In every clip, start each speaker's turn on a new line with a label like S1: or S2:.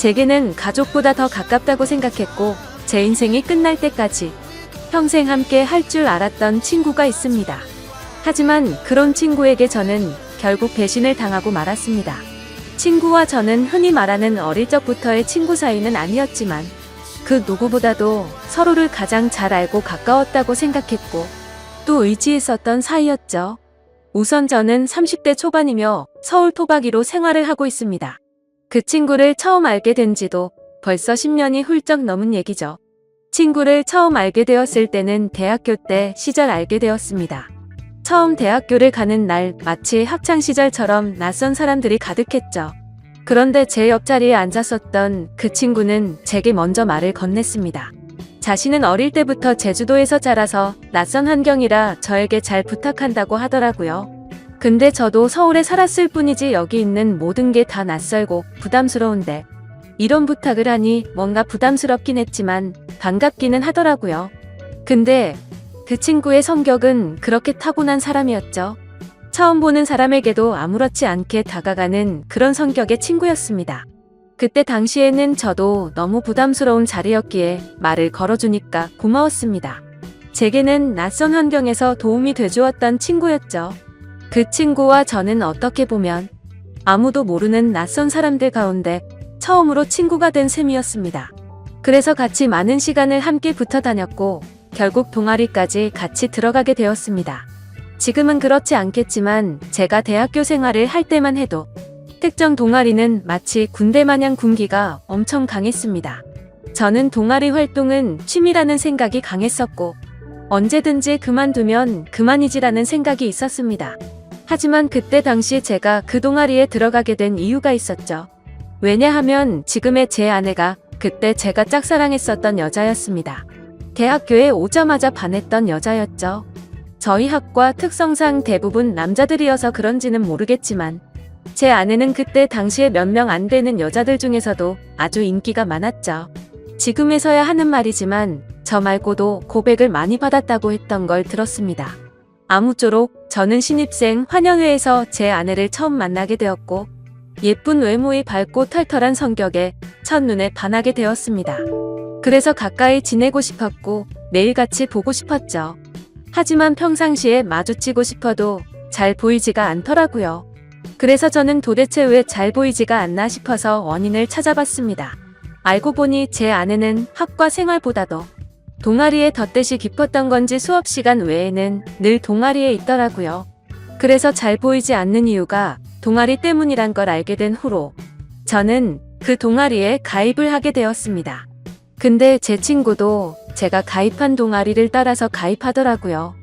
S1: 제게는 가족보다 더 가깝다고 생각했고 제 인생이 끝날 때까지 평생 함께 할 줄 알았던 친구가 있습니다. 하지만 그런 친구에게 저는 결국 배신을 당하고 말았습니다. 친구와 저는 흔히 말하는 어릴 적부터의 친구 사이는 아니었지만 그 누구보다도 서로를 가장 잘 알고 가까웠다고 생각했고 또 의지했었던 사이였죠. 우선 저는 30대 초반이며 서울 토박이로 생활을 하고 있습니다. 그 친구를 처음 알게 된 지도 벌써 10년이 훌쩍 넘은 얘기죠. 친구를 처음 알게 되었을 때는 대학교 때 시절 알게 되었습니다. 처음 대학교를 가는 날 마치 학창시절처럼 낯선 사람들이 가득했죠. 그런데 제 옆자리에 앉았었던 그 친구는 제게 먼저 말을 건넸습니다. 자신은 어릴 때부터 제주도에서 자라서 낯선 환경이라 저에게 잘 부탁한다고 하더라고요. 근데 저도 서울에 살았을 뿐이지 여기 있는 모든 게 다 낯설고 부담스러운데 이런 부탁을 하니 뭔가 부담스럽긴 했지만 반갑기는 하더라고요. 근데 그 친구의 성격은 그렇게 타고난 사람이었죠. 처음 보는 사람에게도 아무렇지 않게 다가가는 그런 성격의 친구였습니다. 그때 당시에는 저도 너무 부담스러운 자리였기에 말을 걸어주니까 고마웠습니다. 제게는 낯선 환경에서 도움이 돼주었던 친구였죠. 그 친구와 저는 어떻게 보면 아무도 모르는 낯선 사람들 가운데 처음으로 친구가 된 셈이었습니다. 그래서 같이 많은 시간을 함께 붙어 다녔고 결국 동아리까지 같이 들어가게 되었습니다. 지금은 그렇지 않겠지만 제가 대학교 생활을 할 때만 해도 특정 동아리는 마치 군대 마냥 군기가 엄청 강했습니다. 저는 동아리 활동은 취미라는 생각이 강했었고 언제든지 그만두면 그만이지라는 생각이 있었습니다. 하지만 그때 당시 제가 그 동아리에 들어가게 된 이유가 있었죠. 왜냐하면 지금의 제 아내가 그때 제가 짝사랑했었던 여자였습니다. 대학교에 오자마자 반했던 여자였죠. 저희 학과 특성상 대부분 남자들이어서 그런지는 모르겠지만 제 아내는 그때 당시에 몇 명 안 되는 여자들 중에서도 아주 인기가 많았죠. 지금에서야 하는 말이지만 저 말고도 고백을 많이 받았다고 했던 걸 들었습니다. 아무쪼록 저는 신입생 환영회에서 제 아내를 처음 만나게 되었고 예쁜 외모의 밝고 털털한 성격에 첫눈에 반하게 되었습니다. 그래서 가까이 지내고 싶었고 매일같이 보고 싶었죠. 하지만 평상시에 마주치고 싶어도 잘 보이지가 않더라고요. 그래서 저는 도대체 왜 잘 보이지가 않나 싶어서 원인을 찾아봤습니다. 알고 보니 제 아내는 학과 생활보다도 동아리에 덧대시 깊었던 건지 수업 시간 외에는 늘 동아리에 있더라고요. 그래서 잘 보이지 않는 이유가 동아리 때문이란 걸 알게 된 후로 저는 그 동아리에 가입을 하게 되었습니다. 근데 제 친구도 제가 가입한 동아리를 따라서 가입하더라고요.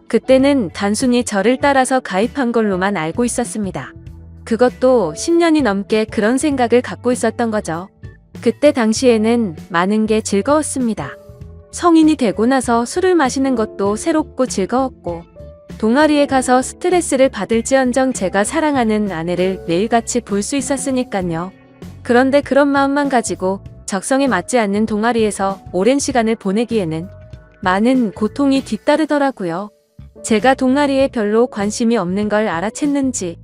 S1: 그때는 단순히 저를 따라서 가입한 걸로만 알고 있었습니다. 그것도 10년이 넘게 그런 생각을 갖고 있었던 거죠. 그때 당시에는 많은 게 즐거웠습니다. 성인이 되고 나서 술을 마시는 것도 새롭고 즐거웠고 동아리에 가서 스트레스를 받을지언정 제가 사랑하는 아내를 매일같이 볼 수 있었으니깐요. 그런데 그런 마음만 가지고 적성에 맞지 않는 동아리에서 오랜 시간을 보내기에는 많은 고통이 뒤따르더라고요. 제가 동아리에 별로 관심이 없는 걸 알아챘는지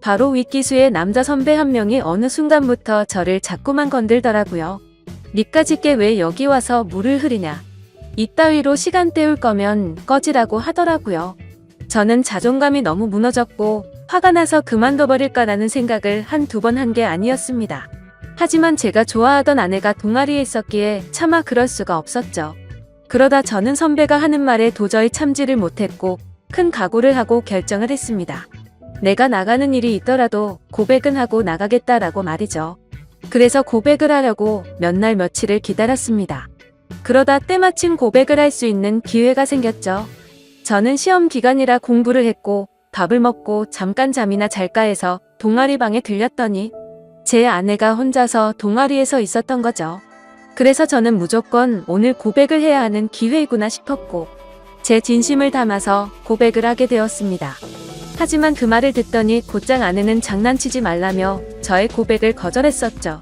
S1: 바로 윗기수의 남자 선배 한 명이 어느 순간부터 저를 자꾸만 건들더라고요. 니까짓게 왜 여기 와서 물을 흐리냐. 이따위로 시간 때울 거면 꺼지라고 하더라고요. 저는 자존감이 너무 무너졌고 화가 나서 그만둬버릴까라는 생각을 한두 번 한 게 아니었습니다. 하지만 제가 좋아하던 아내가 동아리에 있었기에 차마 그럴 수가 없었죠. 그러다 저는 선배가 하는 말에 도저히 참지를 못했고 큰 각오를 하고 결정을 했습니다. 내가 나가는 일이 있더라도 고백은 하고 나가겠다라고 말이죠. 그래서 고백을 하려고 몇 날 며칠을 기다렸습니다. 그러다 때마침 고백을 할 수 있는 기회가 생겼죠. 저는 시험 기간이라 공부를 했고 밥을 먹고 잠깐 잠이나 잘까 해서 동아리 방에 들렸더니 제 아내가 혼자서 동아리에서 있었던 거죠. 그래서 저는 무조건 오늘 고백을 해야 하는 기회이구나 싶었고 제 진심을 담아서 고백을 하게 되었습니다. 하지만 그 말을 듣더니 곧장 아내는 장난치지 말라며 저의 고백을 거절했었죠.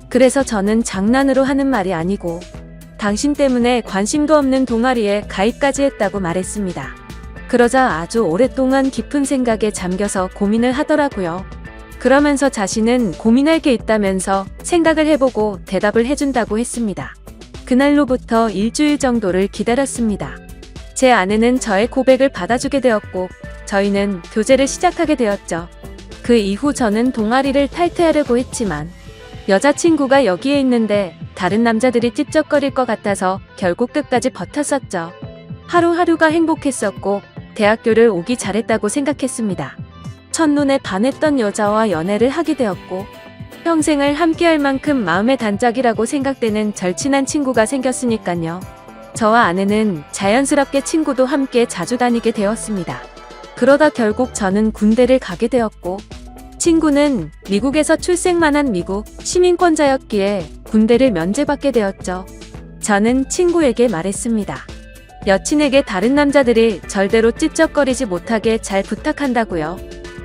S1: 그래서 저는 장난으로 하는 말이 아니고 당신 때문에 관심도 없는 동아리에 가입까지 했다고 말했습니다. 그러자 아주 오랫동안 깊은 생각에 잠겨서 고민을 하더라고요. 그러면서 자신은 고민할 게 있다면서 생각을 해보고 대답을 해준다고 했습니다. 그날로부터 일주일 정도를 기다렸습니다. 제 아내는 저의 고백을 받아주게 되었고 저희는 교제를 시작하게 되었죠. 그 이후 저는 동아리를 탈퇴하려고 했지만 여자친구가 여기에 있는데 다른 남자들이 찝쩍거릴 것 같아서 결국 끝까지 버텼었죠. 하루하루가 행복했었고 대학교를 오기 잘했다고 생각했습니다. 첫눈에 반했던 여자와 연애를 하게 되었고 평생을 함께할 만큼 마음의 단짝이라고 생각되는 절친한 친구가 생겼으니까요. 저와 아내는 자연스럽게 친구도 함께 자주 다니게 되었습니다. 그러다 결국 저는 군대를 가게 되었고 친구는 미국에서 출생만 한 미국 시민권자였기에 군대를 면제받게 되었죠. 저는 친구에게 말했습니다. 여친에게 다른 남자들이 절대로 찝쩍거리지 못하게 잘 부탁한다고요.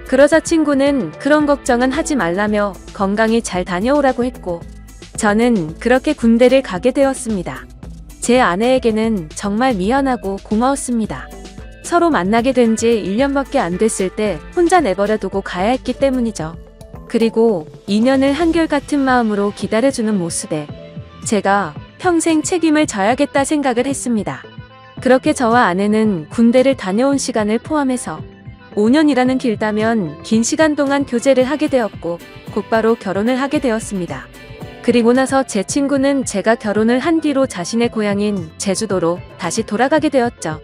S1: 그러자 친구는 그런 걱정은 하지 말라며 건강히 잘 다녀오라고 했고 저는 그렇게 군대를 가게 되었습니다. 제 아내에게는 정말 미안하고 고마웠습니다. 서로 만나게 된 지 1년밖에 안 됐을 때 혼자 내버려 두고 가야 했기 때문이죠. 그리고 2년을 한결같은 마음으로 기다려주는 모습에 제가 평생 책임을 져야겠다 생각을 했습니다. 그렇게 저와 아내는 군대를 다녀온 시간을 포함해서 5년이라는 길다면 긴 시간 동안 교제를 하게 되었고 곧바로 결혼을 하게 되었습니다. 그리고 나서 제 친구는 제가 결혼을 한 뒤로 자신의 고향인 제주도로 다시 돌아가게 되었죠.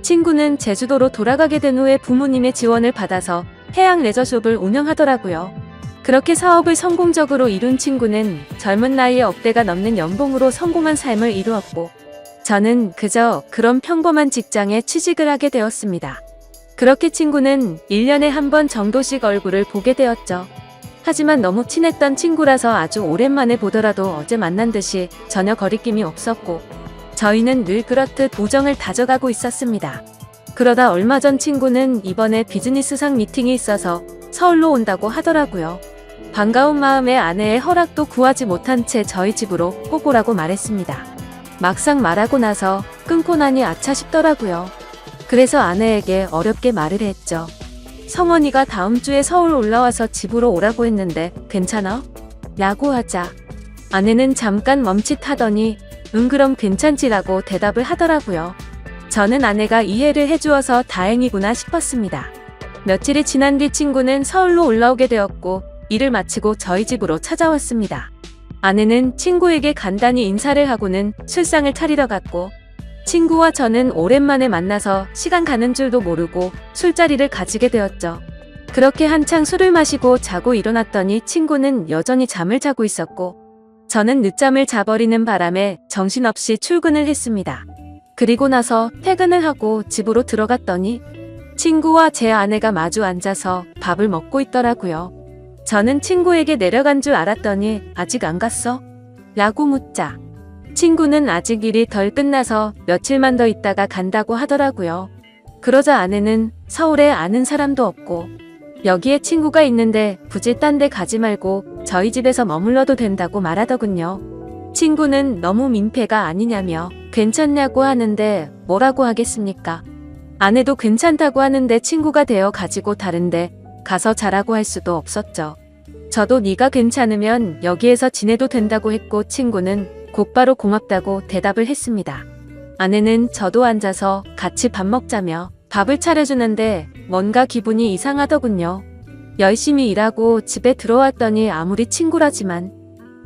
S1: 친구는 제주도로 돌아가게 된 후에 부모님의 지원을 받아서 해양 레저숍을 운영하더라고요. 그렇게 사업을 성공적으로 이룬 친구는 젊은 나이에 억대가 넘는 연봉으로 성공한 삶을 이루었고 저는 그저 그런 평범한 직장에 취직을 하게 되었습니다. 그렇게 친구는 1년에 한 번 정도씩 얼굴을 보게 되었죠. 하지만 너무 친했던 친구라서 아주 오랜만에 보더라도 어제 만난 듯이 전혀 거리낌이 없었고 저희는 늘 그렇듯 우정을 다져가고 있었습니다. 그러다 얼마 전 친구는 이번에 비즈니스상 미팅이 있어서 서울로 온다고 하더라고요. 반가운 마음에 아내의 허락도 구하지 못한 채 저희 집으로 꼭 오라고 말했습니다. 막상 말하고 나서 끊고 나니 아차 싶더라고요. 그래서 아내에게 어렵게 말을 했죠. 성원이가 다음 주에 서울 올라와서 집으로 오라고 했는데 괜찮아? 라고 하자 아내는 잠깐 멈칫하더니 응 그럼 괜찮지라고 대답을 하더라고요. 저는 아내가 이해를 해주어서 다행이구나 싶었습니다. 며칠이 지난 뒤 친구는 서울로 올라오게 되었고 일을 마치고 저희 집으로 찾아왔습니다. 아내는 친구에게 간단히 인사를 하고는 술상을 차리러 갔고 친구와 저는 오랜만에 만나서 시간 가는 줄도 모르고 술자리를 가지게 되었죠. 그렇게 한창 술을 마시고 자고 일어났더니 친구는 여전히 잠을 자고 있었고 저는 늦잠을 자버리는 바람에 정신없이 출근을 했습니다. 그리고 나서 퇴근을 하고 집으로 들어갔더니 친구와 제 아내가 마주 앉아서 밥을 먹고 있더라고요. 저는 친구에게 내려간 줄 알았더니 아직 안 갔어? 라고 묻자 친구는 아직 일이 덜 끝나서 며칠만 더 있다가 간다고 하더라고요. 그러자 아내는 서울에 아는 사람도 없고 여기에 친구가 있는데 굳이 딴 데 가지 말고 저희 집에서 머물러도 된다고 말하더군요. 친구는 너무 민폐가 아니냐며 괜찮냐고 하는데 뭐라고 하겠습니까? 아내도 괜찮다고 하는데 친구가 되어 가지고 다른데 가서 자라고 할 수도 없었죠. 저도 네가 괜찮으면 여기에서 지내도 된다고 했고 친구는 곧바로 고맙다고 대답을 했습니다. 아내는 저도 앉아서 같이 밥 먹자며 밥을 차려주는데 뭔가 기분이 이상하더군요. 열심히 일하고 집에 들어왔더니 아무리 친구라지만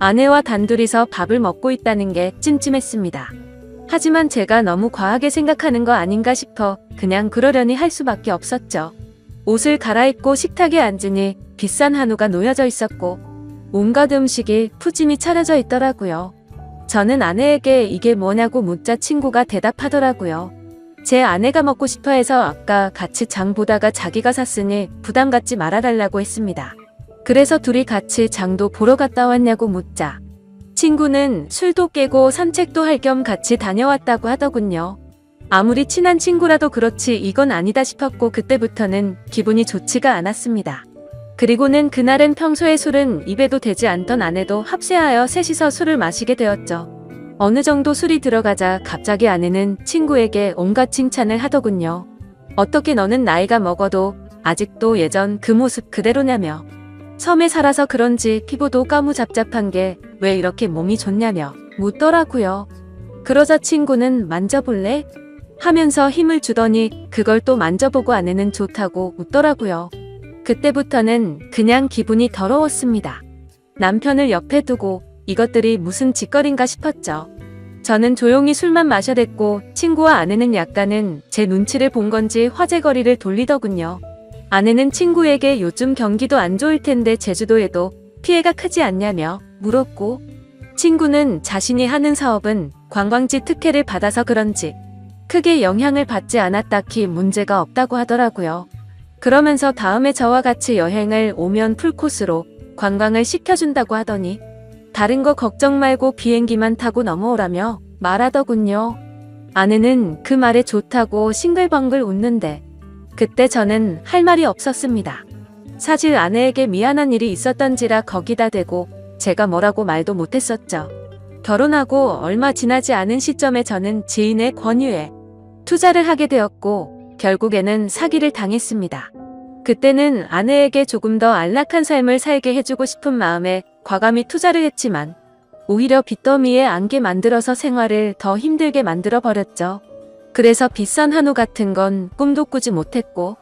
S1: 아내와 단둘이서 밥을 먹고 있다는 게 찜찜했습니다. 하지만 제가 너무 과하게 생각하는 거 아닌가 싶어 그냥 그러려니 할 수밖에 없었죠. 옷을 갈아입고 식탁에 앉으니 비싼 한우가 놓여져 있었고 온갖 음식이 푸짐히 차려져 있더라고요. 저는 아내에게 이게 뭐냐고 묻자 친구가 대답하더라고요. 제 아내가 먹고 싶어 해서 아까 같이 장 보다가 자기가 샀으니 부담 갖지 말아달라고 했습니다. 그래서 둘이 같이 장도 보러 갔다 왔냐고 묻자 친구는 술도 깨고 산책도 할 겸 같이 다녀왔다고 하더군요. 아무리 친한 친구라도 그렇지 이건 아니다 싶었고 그때부터는 기분이 좋지가 않았습니다. 그리고는 그날은 평소에 술은 입에도 대지 않던 아내도 합세하여 셋이서 술을 마시게 되었죠. 어느 정도 술이 들어가자 갑자기 아내는 친구에게 온갖 칭찬을 하더군요. 어떻게 너는 나이가 먹어도 아직도 예전 그 모습 그대로냐며 섬에 살아서 그런지 피부도 까무잡잡한 게 왜 이렇게 몸이 좋냐며 묻더라고요. 그러자 친구는 만져볼래? 하면서 힘을 주더니 그걸 또 만져보고 아내는 좋다고 웃더라고요. 그때부터는 그냥 기분이 더러웠습니다. 남편을 옆에 두고 이것들이 무슨 짓거리인가 싶었죠. 저는 조용히 술만 마셔댔고 친구와 아내는 약간은 제 눈치를 본 건지 화제거리를 돌리더군요. 아내는 친구에게 요즘 경기도 안 좋을 텐데 제주도에도 피해가 크지 않냐며 물었고, 친구는 자신이 하는 사업은 관광지 특혜를 받아서 그런지 크게 영향을 받지 않아 딱히 문제가 없다고 하더라고요. 그러면서 다음에 저와 같이 여행을 오면 풀코스로 관광을 시켜준다고 하더니 다른 거 걱정 말고 비행기만 타고 넘어오라며 말하더군요. 아내는 그 말에 좋다고 싱글벙글 웃는데 그때 저는 할 말이 없었습니다. 사실 아내에게 미안한 일이 있었던지라 거기다 대고 제가 뭐라고 말도 못했었죠. 결혼하고 얼마 지나지 않은 시점에 저는 지인의 권유에 투자를 하게 되었고 결국에는 사기를 당했습니다. 그때는 아내에게 조금 더 안락한 삶을 살게 해주고 싶은 마음에 과감히 투자를 했지만 오히려 빚더미에 안게 만들어서 생활을 더 힘들게 만들어 버렸죠. 그래서 비싼 한우 같은 건 꿈도 꾸지 못했고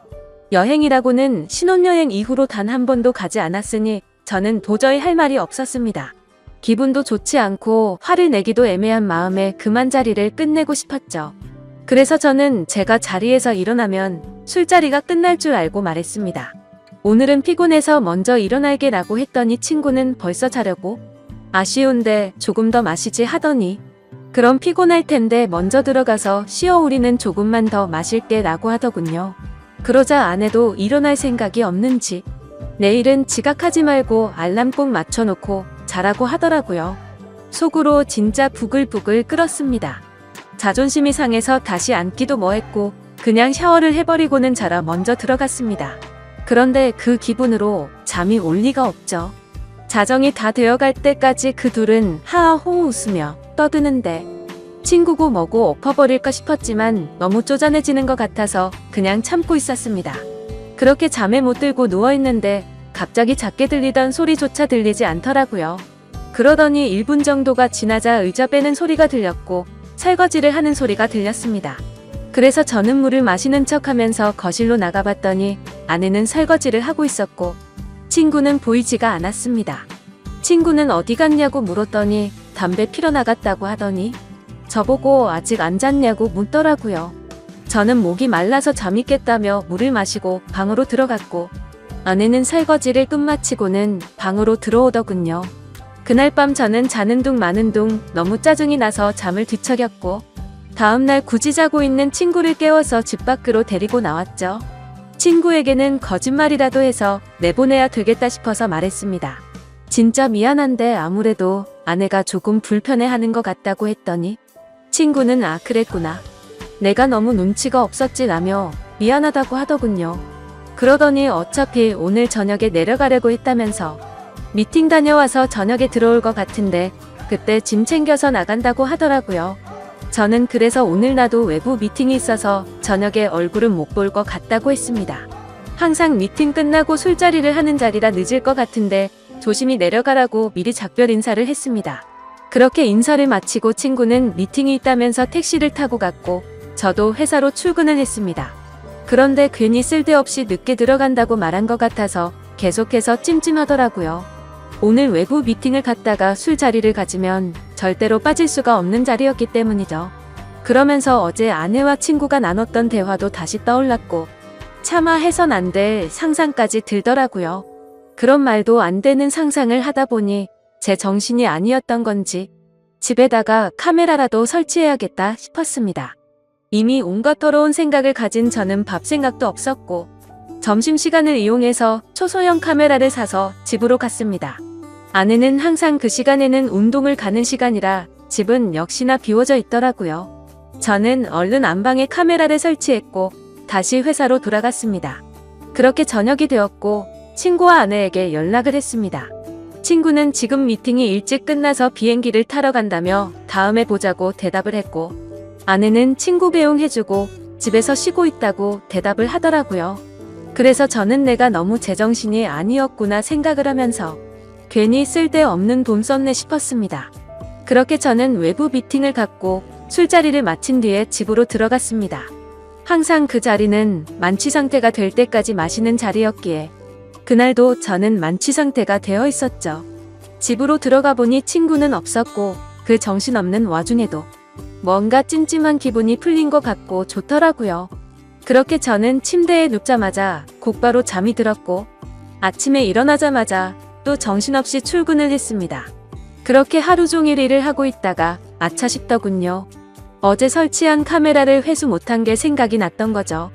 S1: 여행이라고는 신혼여행 이후로 단 한 번도 가지 않았으니 저는 도저히 할 말이 없었습니다. 기분도 좋지 않고 화를 내기도 애매한 마음에 그만 자리를 끝내고 싶었죠. 그래서 저는 제가 자리에서 일어나면 술자리가 끝날 줄 알고 말했습니다. 오늘은 피곤해서 먼저 일어날게라고 했더니 친구는 벌써 자려고 아쉬운데 조금 더 마시지 하더니 그럼 피곤할 텐데 먼저 들어가서 쉬어 우리는 조금만 더 마실게 라고 하더군요. 그러자 아내도 일어날 생각이 없는지 내일은 지각하지 말고 알람 꼭 맞춰놓고 자라고 하더라고요. 속으로 진짜 부글부글 끓었습니다. 자존심이 상해서 다시 앉기도 뭐했고 그냥 샤워를 해버리고는 자라 먼저 들어갔습니다. 그런데 그 기분으로 잠이 올 리가 없죠. 자정이 다 되어갈 때까지 그 둘은 하하호호 웃으며 떠드는데 친구고 뭐고 엎어버릴까 싶었지만 너무 쪼잔해지는 것 같아서 그냥 참고 있었습니다. 그렇게 잠에 못 들고 누워있는데 갑자기 작게 들리던 소리조차 들리지 않더라고요. 그러더니 1분 정도가 지나자 의자 빼는 소리가 들렸고 설거지를 하는 소리가 들렸습니다. 그래서 저는 물을 마시는 척하면서 거실로 나가봤더니 아내는 설거지를 하고 있었고 친구는 보이지가 않았습니다. 친구는 어디 갔냐고 물었더니 담배 피러 나갔다고 하더니 저보고 아직 안 잤냐고 묻더라고요. 저는 목이 말라서 잠이 깼다며 물을 마시고 방으로 들어갔고 아내는 설거지를 끝마치고는 방으로 들어오더군요. 그날 밤 저는 자는 둥 마는 둥 너무 짜증이 나서 잠을 뒤척였고 다음날 굳이 자고 있는 친구를 깨워서 집 밖으로 데리고 나왔죠. 친구에게는 거짓말이라도 해서 내보내야 되겠다 싶어서 말했습니다. 진짜 미안한데 아무래도 아내가 조금 불편해하는 것 같다고 했더니 친구는 아 그랬구나. 내가 너무 눈치가 없었지 라며 미안하다고 하더군요. 그러더니 어차피 오늘 저녁에 내려가려고 했다면서 미팅 다녀와서 저녁에 들어올 것 같은데 그때 짐 챙겨서 나간다고 하더라고요. 저는 그래서 오늘 나도 외부 미팅이 있어서 저녁에 얼굴은 못 볼 것 같다고 했습니다. 항상 미팅 끝나고 술자리를 하는 자리라 늦을 것 같은데 조심히 내려가라고 미리 작별 인사를 했습니다. 그렇게 인사를 마치고 친구는 미팅이 있다면서 택시를 타고 갔고 저도 회사로 출근을 했습니다. 그런데 괜히 쓸데없이 늦게 들어간다고 말한 것 같아서 계속해서 찜찜하더라고요. 오늘 외부 미팅을 갔다가 술자리를 가지면 절대로 빠질 수가 없는 자리였기 때문이죠. 그러면서 어제 아내와 친구가 나눴던 대화도 다시 떠올랐고 차마 해선 안 될 상상까지 들더라고요. 그런 말도 안 되는 상상을 하다 보니 제 정신이 아니었던 건지 집에다가 카메라라도 설치해야겠다 싶었습니다. 이미 온갖 더러운 생각을 가진 저는 밥 생각도 없었고 점심시간을 이용해서 초소형 카메라를 사서 집으로 갔습니다. 아내는 항상 그 시간에는 운동을 가는 시간이라 집은 역시나 비워져 있더라고요. 저는 얼른 안방에 카메라를 설치했고 다시 회사로 돌아갔습니다. 그렇게 저녁이 되었고 친구와 아내에게 연락을 했습니다. 친구는 지금 미팅이 일찍 끝나서 비행기를 타러 간다며 다음에 보자고 대답을 했고 아내는 친구 배웅해주고 집에서 쉬고 있다고 대답을 하더라고요. 그래서 저는 내가 너무 제정신이 아니었구나 생각을 하면서 괜히 쓸데없는 돈 썼네 싶었습니다. 그렇게 저는 외부 미팅을 갖고 술자리를 마친 뒤에 집으로 들어갔습니다. 항상 그 자리는 만취 상태가 될 때까지 마시는 자리였기에 그날도 저는 만취 상태가 되어 있었죠. 집으로 들어가 보니 친구는 없었고 그 정신없는 와중에도 뭔가 찜찜한 기분이 풀린 것 같고 좋더라고요. 그렇게 저는 침대에 눕자마자 곧바로 잠이 들었고 아침에 일어나자마자 또 정신없이 출근을 했습니다. 그렇게 하루 종일 일을 하고 있다가 아차 싶더군요. 어제 설치한 카메라를 회수 못한 게 생각이 났던 거죠.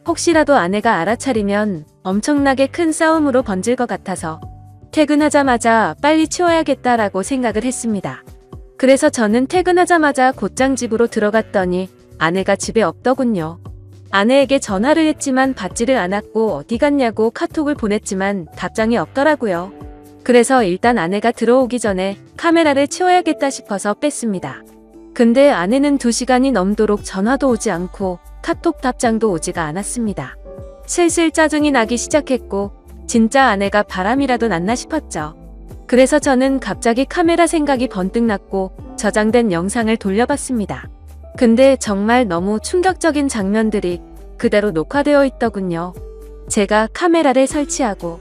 S1: 혹시라도 아내가 알아차리면 엄청나게 큰 싸움으로 번질 것 같아서 퇴근하자마자 빨리 치워야겠다라고 생각을 했습니다. 그래서 저는 퇴근하자마자 곧장 집으로 들어갔더니 아내가 집에 없더군요. 아내에게 전화를 했지만 받지를 않았고 어디 갔냐고 카톡을 보냈지만 답장이 없더라고요. 그래서 일단 아내가 들어오기 전에 카메라를 치워야겠다 싶어서 뺐습니다. 근데 아내는 2시간이 넘도록 전화도 오지 않고 카톡 답장도 오지가 않았습니다. 슬슬 짜증이 나기 시작했고 진짜 아내가 바람이라도 났나 싶었죠. 그래서 저는 갑자기 카메라 생각이 번뜩 났고 저장된 영상을 돌려봤습니다. 근데 정말 너무 충격적인 장면들이 그대로 녹화되어 있더군요. 제가 카메라를 설치하고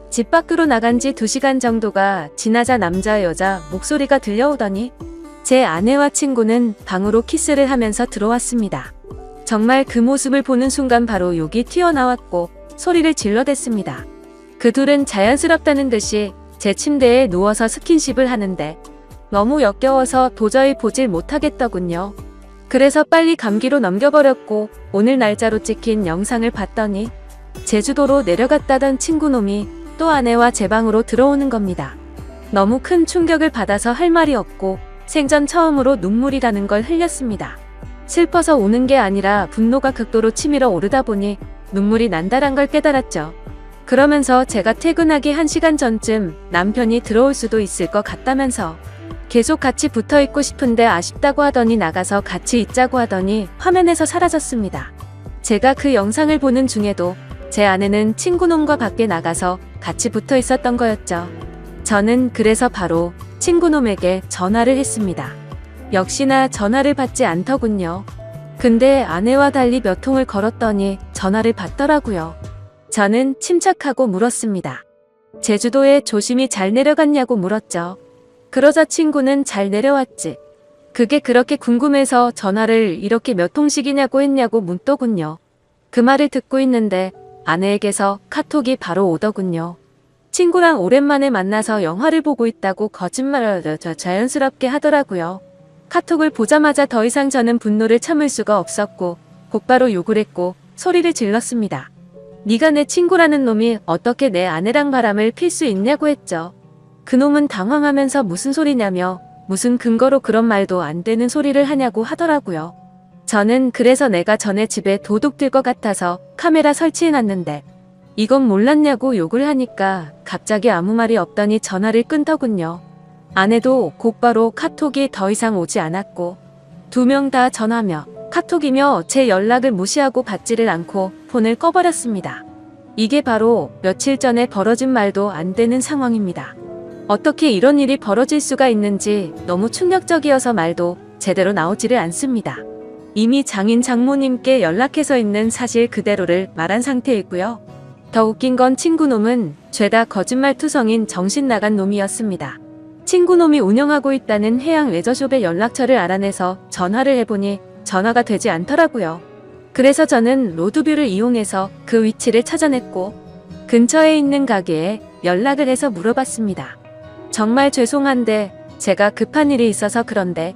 S1: 집 밖으로 나간 지 2시간 정도가 지나자 남자 여자 목소리가 들려오더니 제 아내와 친구는 방으로 키스를 하면서 들어왔습니다. 정말 그 모습을 보는 순간 바로 욕이 튀어나왔고 소리를 질러댔습니다. 그 둘은 자연스럽다는 듯이 제 침대에 누워서 스킨십을 하는데 너무 역겨워서 도저히 보질 못하겠더군요. 그래서 빨리 감기로 넘겨버렸고 오늘 날짜로 찍힌 영상을 봤더니 제주도로 내려갔다던 친구놈이 또 아내와 제 방으로 들어오는 겁니다. 너무 큰 충격을 받아서 할 말이 없고 생전 처음으로 눈물이라는 걸 흘렸습니다. 슬퍼서 우는 게 아니라 분노가 극도로 치밀어 오르다 보니 눈물이 난다란 걸 깨달았죠. 그러면서 제가 퇴근하기 1시간 전쯤 남편이 들어올 수도 있을 것 같다면서 계속 같이 붙어 있고 싶은데 아쉽다고 하더니 나가서 같이 있자고 하더니 화면에서 사라졌습니다. 제가 그 영상을 보는 중에도 제 아내는 친구놈과 밖에 나가서 같이 붙어 있었던 거였죠. 저는 그래서 바로 친구놈에게 전화를 했습니다. 역시나 전화를 받지 않더군요. 근데 아내와 달리 몇 통을 걸었더니 전화를 받더라고요. 저는 침착하고 물었습니다. 제주도에 조심히 잘 내려갔냐고 물었죠. 그러자 친구는 잘 내려왔지. 그게 그렇게 궁금해서 전화를 이렇게 몇 통씩이냐고 했냐고 묻더군요. 그 말을 듣고 있는데 아내에게서 카톡이 바로 오더군요. 친구랑 오랜만에 만나서 영화를 보고 있다고 거짓말을 자연스럽게 하더라고요. 카톡을 보자마자 더 이상 저는 분노를 참을 수가 없었고 곧바로 욕을 했고 소리를 질렀습니다. 네가 내 친구라는 놈이 어떻게 내 아내랑 바람을 필 수 있냐고 했죠. 그놈은 당황하면서 무슨 소리냐며 무슨 근거로 그런 말도 안 되는 소리를 하냐고 하더라고요. 저는 그래서 내가 전에 집에 도둑 들 것 같아서 카메라 설치해놨는데 이건 몰랐냐고 욕을 하니까 갑자기 아무 말이 없더니 전화를 끊더군요. 아내도 곧바로 카톡이 더 이상 오지 않았고 2명 다 전화며 카톡이며 제 연락을 무시하고 받지를 않고 폰을 꺼버렸습니다. 이게 바로 며칠 전에 벌어진 말도 안 되는 상황입니다. 어떻게 이런 일이 벌어질 수가 있는지 너무 충격적이어서 말도 제대로 나오지를 않습니다. 이미 장인 장모님께 연락해서 있는 사실 그대로를 말한 상태이고요. 더 웃긴 건 친구놈은 죄다 거짓말투성인 정신 나간 놈이었습니다. 친구놈이 운영하고 있다는 해양 레저숍의 연락처를 알아내서 전화를 해보니 전화가 되지 않더라고요. 그래서 저는 로드뷰를 이용해서 그 위치를 찾아냈고 근처에 있는 가게에 연락을 해서 물어봤습니다. 정말 죄송한데 제가 급한 일이 있어서 그런데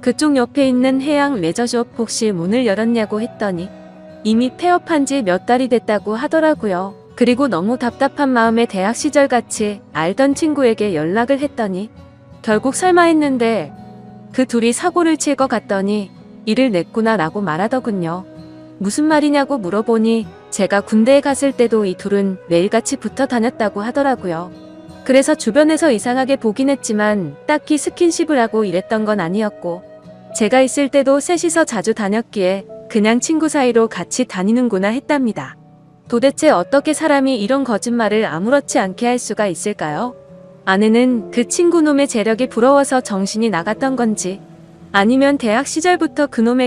S1: 그쪽 옆에 있는 해양 레저숍 혹시 문을 열었냐고 했더니 이미 폐업한 지 몇 달이 됐다고 하더라고요. 그리고 너무 답답한 마음에 대학 시절 같이 알던 친구에게 연락을 했더니 결국 설마 했는데 그 둘이 사고를 칠 것 같더니 일을 냈구나 라고 말하더군요. 무슨 말이냐고 물어보니 제가 군대에 갔을 때도 이 둘은 매일같이 붙어 다녔다고 하더라고요. 그래서 주변에서 이상하게 보긴 했지만 딱히 스킨십을 하고 이랬던 건 아니었고 제가 있을 때도 셋이서 자주 다녔기에 그냥 친구 사이로 같이 다니는구나 했답니다. 도대체 어떻게 사람이 이런 거짓말을 아무렇지 않게 할 수가 있을까요? 아내는 그 친구놈의 재력이 부러워서 정신이 나갔던 건지, 아니면 대학 시절부터 그놈에게